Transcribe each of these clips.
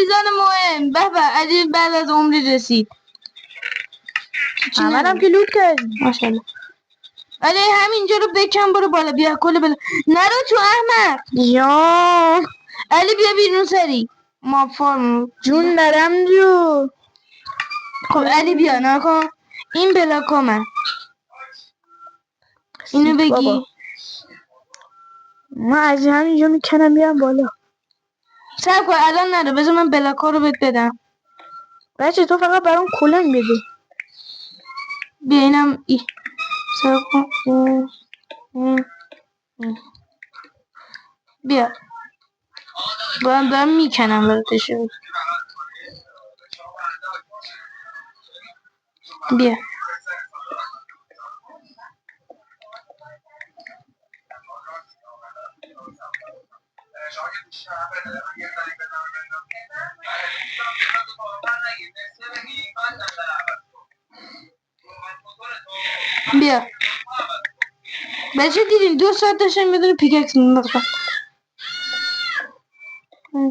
عزیزان مهم. به به علی بعد از عمری رسید. منم که لوت کردیم ماشاءالله. علی همینجا رو بکن برو بالا بیا کل بلا نرو تو احمق یا علی بیا بیرون سری ما فرم جون دارم جو. خب علی بیا نکن این بلاکا من اینو بگی بابا. من از همینجا میکنم بیام بالا. سب کن الان نرو بذار من بلاکا رو بهت بدم بچه تو فقط برام کلنگ بده. بیا اینم سب کن بیا دارم میکنم براتشو بیا بیا بچه دیدین 2 ساعت داشتم میدونه پیککس مینداختم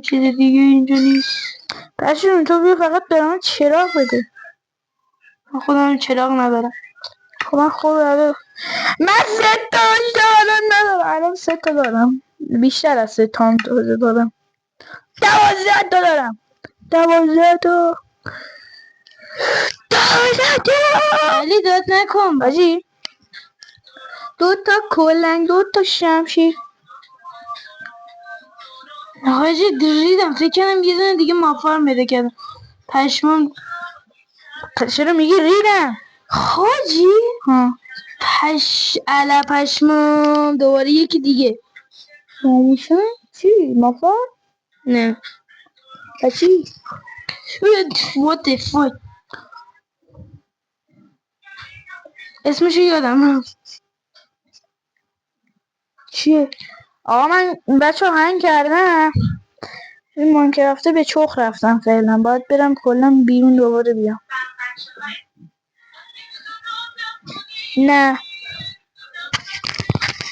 چیز دیگه اینجا نیست بچه تو بیا فقط برام چراغ بده. من خودم چراغ ندارم خب من خوب الان من 3 تا الان ندارم. الان 3 تا دارم. بیشتر از 3 تا دارم. 12 تا دارم. 12 تا. 12 تا. علی داد نکن باجی 2 تا کلنگ 2 تا شمشیر. حاجی ریدم فکر کردم یه دونه دیگه مافار پیدا کردم پشمام چرا میگی ریدم؟ حاجی ها علا پشمام دوباره یکی دیگه نمیشه چی؟ مافا؟ نه چی؟ what the fuck اسمشو یادم رفت چیه؟ آقا من بچه هنگ کردم. این ماینکرافته به چخ رفتم فعلا. باید برم کلا بیرون دوباره بیام. نه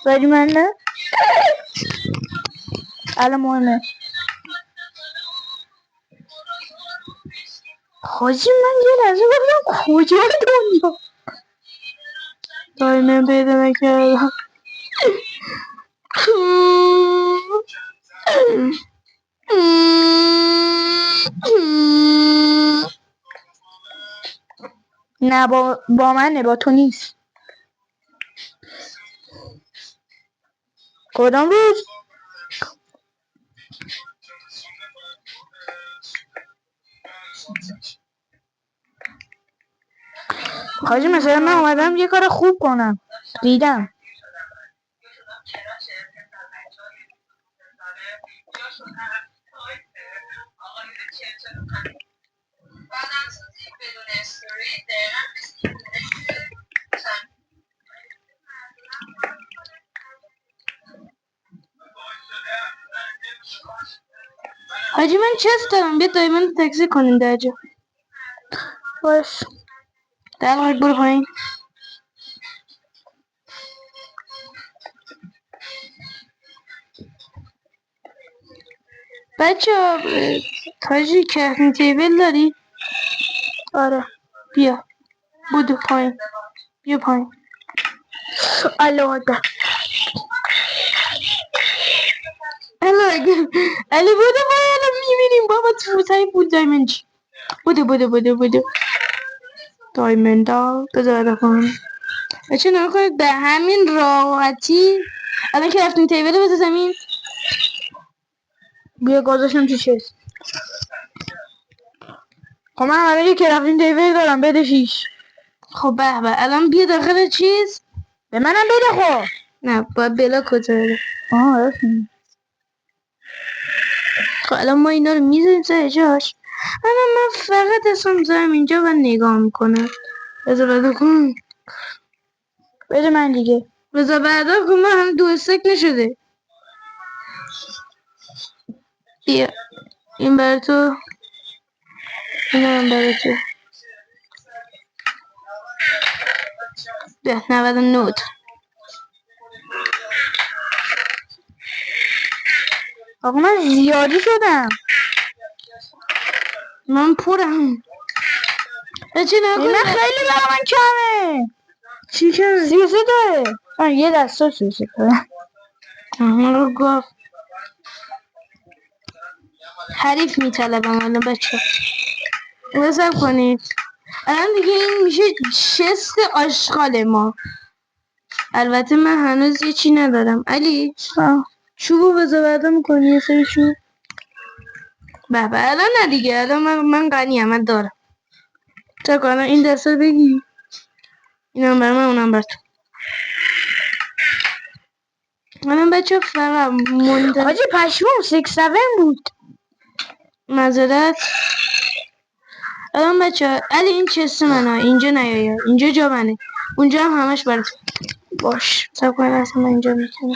ولی من نه الان مهمه. حاجی من یه لحظه گفتم کجا دنیا دایمن پیدا نکردم نه با منه با تو نیست. کدام روز؟ حاجی مثلا من اومدم یه کار خوب کنم ریدم. حاجی من چست دارم بیا دایمن تکسی کنیم در جا باش در برو پایین بچه حاجی کهنی تیبل داری؟ آره بیا بودو پایین بیا پایین الله اکبر. علی بودو پایین الان میبینیم بابا تو بود دایمن چی بودو دایمن دا بذار کنم بچه نگاه کنید به همین راحتی الان که رفتیم تیبل بذار زمین بیا گذاشتم تو چست. خب من الان یه کرافین تیبل دارم بده 6. خب به الان بیا داخل چیز به منم بده خب. نه باید بلا کجا آه خب الان ما اینا رو میذاریم سر جاش الان من فقط اصلا زارم اینجا و نگاه میکنم بذار کن بده من دیگه. بذار بعدا کن من هم 2 استک نشده بیا این برای تو این هم برای تو بیا 99 آقا من زیادی شدم. من پرم. چی نکن؟ من خیلی برای من کمه. چی کمه؟ 33 داره. یه دستا 33 داره. رو گفت حریف میطلبم الان بچه. بذار کنید الان دیگه این میشه شست آشغال ما. البته من هنوز یه چی ندارم. علی چوبو بذار بعدا میکنی یه سری چوب. به الان نه دیگه. الان من غنیم. من دارم. چه کنم این دسته بگی. اینم بر من اونم بر تو. الان بچه فقط مونده. آجی پشمون 6-7 بود. معذرت. الان بچه علی این چست منه. اینجا نیایا. اینجا جا منه. اونجا هم همش برای تو. باش سب کنید اصلا من اینجا میکنم.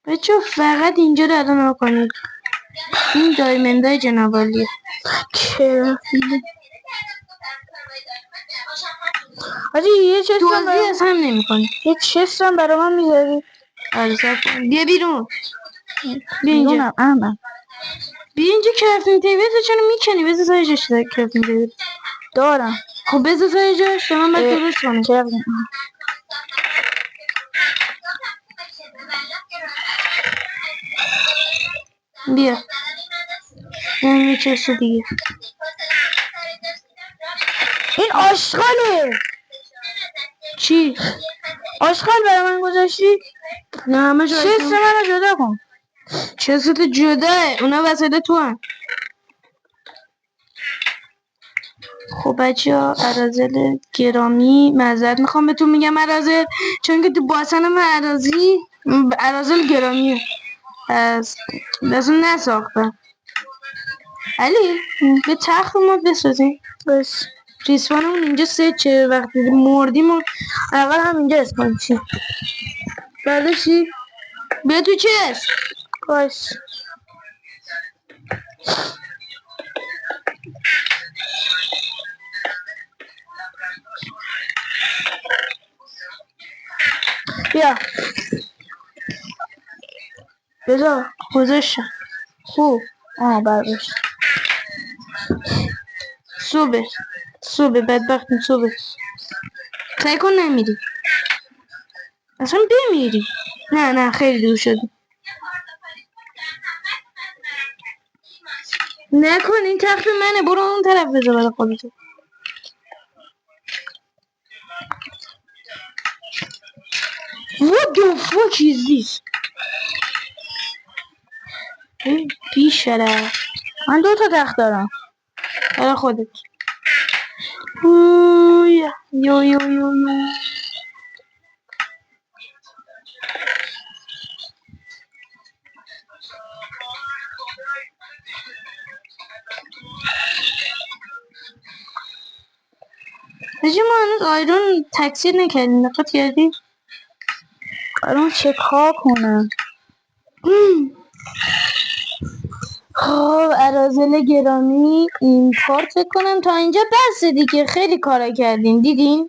بچه فقط اینجا رو الان کنید. این دایمندای جنابالیه. چرا؟ آجی یه چست توضیح از هم نمی کنی. یه چست هم برای من میذاری؟ آره سب کن. بیا بیرون. بیا اینجا. بیرونم احمد. بیا اینجا کرافتینگ تیبل چرا میکنی؟ بذار سای جاش کرافتینگ تیبل دارم. خب بذار سای جاش من باید درست کنم. بیا این یه چست دیگه. این آشغاله. چی؟ آشغال برای من گذاشتی؟ نه همه چست منو جدا کن. چست جداه. اونا وسط تو هم. خب بچه ها اراذل گرامی معذرت میخوام بهتون میگم اراذل چون که تو باسن من اراذل گرامیه. از اصلا نساختم. علی به تخت ما بسازیم. بس ریسپانمون اینجا چه وقتی مردیم و اول هم اینجا اسپان چی بعد چی؟ بیا تو چست. باش بیا بذار گذاشتم. خوب برداشت. صبح بدبختیم صبح. سعی کن نمیری. اصلا بمیری. نه خیلی دور شدی. نکن این تخت منه. برو اون طرف بذار برای خودتو. What the fuck is this؟ بیشرف. من 2 تخت دارم. برای خودت. یو هجی ما هنوز آیرون تکثیر نکردیم. دقت کردی؟ الان چه کار کنم؟ خب اراذل گرامی این پارت فکر کنم تا اینجا بس دیگه. خیلی کارا کردیم دیدین.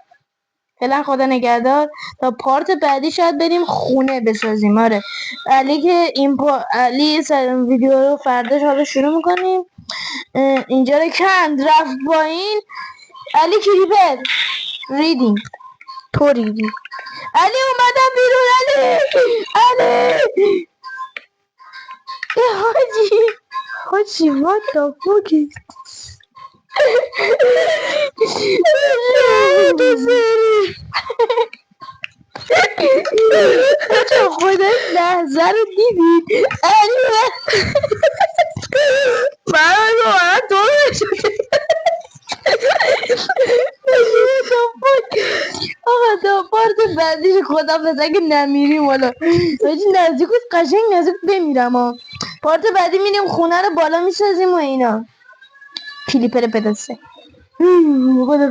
فعلا خدا نگهدار. تا پارت بعدی شاید بریم خونه بسازیم. آره علی که علی ویدیو رو فرداش حالا شروع میکنیم. اینجا رو کند رفت با این علی کریپر ریدیم. تو ریدی. علی اومدم بیرون. علی حاجی what the fuck is بچه خودش لحظه رو دیدید. علی من تو آقا تا پارت بعدیش خدا بزن که نمیریم. والا نزدیک قشنگ نزدیک بمیرم ها. پارت بعدی میریم خونه رو بالا میسازیم و اینا. کلیپر پدسته. خدا